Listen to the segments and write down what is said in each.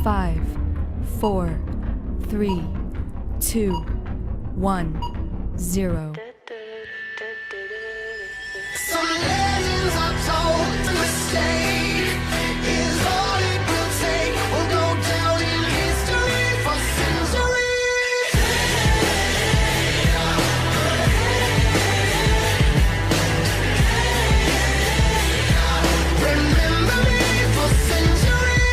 5, 4, 3, 2, 1, 0. Some legends are told the mistake is all it will take. We'll go down in history for centuries. Remember me for centuries.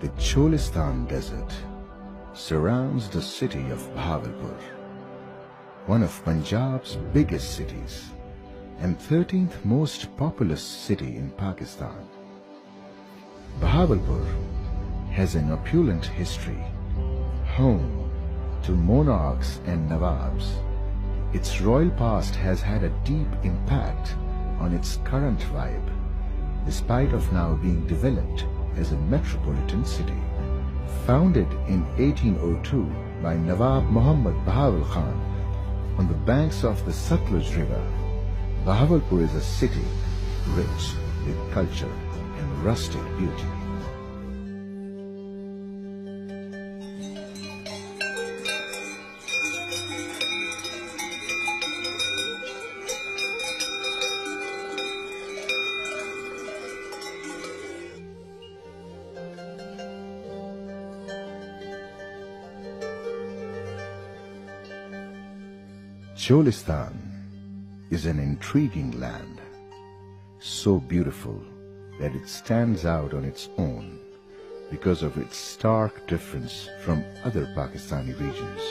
The Cholistan Desert surrounds the city of Bahawalpur, one of Punjab's biggest cities and 13th most populous city in Pakistan. Bahawalpur has an opulent history, home to monarchs and nawabs. Its royal past has had a deep impact on its current vibe, despite of now being developed as a metropolitan city. Founded in 1802 by Nawab Muhammad Bahawal Khan on the banks of the Satluj River, Bahawalpur is a city rich with culture and rustic beauty. Cholistan is an intriguing land, so beautiful that it stands out on its own because of its stark difference from other Pakistani regions.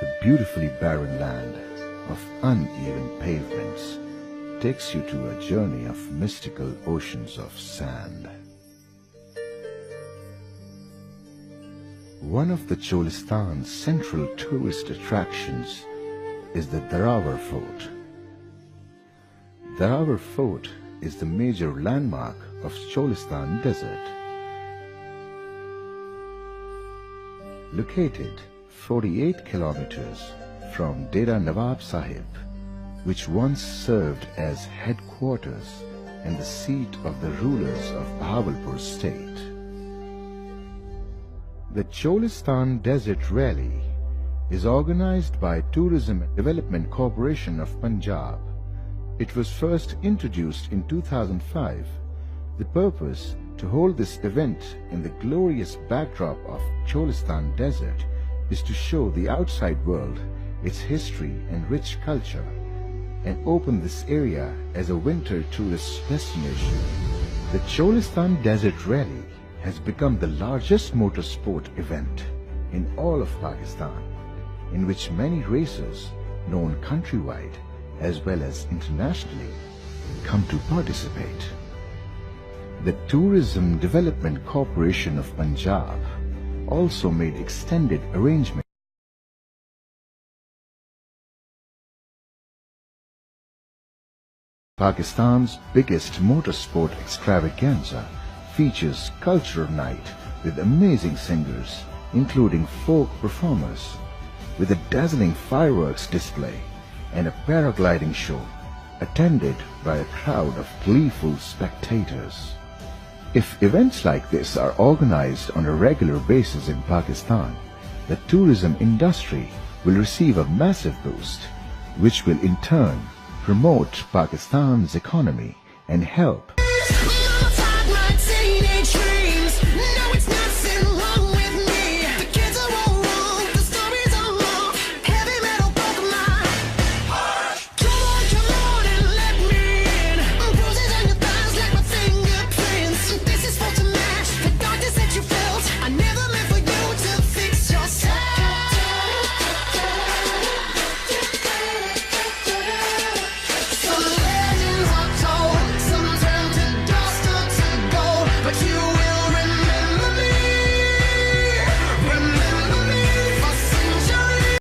The beautifully barren land of uneven pavements takes you to a journey of mystical oceans of sand. One of the Cholistan's central tourist attractions is the Darawar Fort. Darawar Fort is the major landmark of Cholistan Desert. Located 48 kilometers from Dera Nawab Sahib, which once served as headquarters and the seat of the rulers of Bahawalpur state. The Cholistan Desert Rally is organized by Tourism and Development Corporation of Punjab. It was first introduced in 2005. The purpose to hold this event in the glorious backdrop of Cholistan Desert is to show the outside world its history and rich culture and open this area as a winter tourist destination. The Cholistan Desert Rally has become the largest motorsport event in all of Pakistan, in which many racers, known countrywide as well as internationally, come to participate. The Tourism Development Corporation of Punjab also made extended arrangements. Pakistan's biggest motorsport extravaganza features cultural night with amazing singers, including folk performers, with a dazzling fireworks display and a paragliding show attended by a crowd of gleeful spectators. If events like this are organized on a regular basis in Pakistan, the tourism industry will receive a massive boost, which will in turn promote Pakistan's economy and help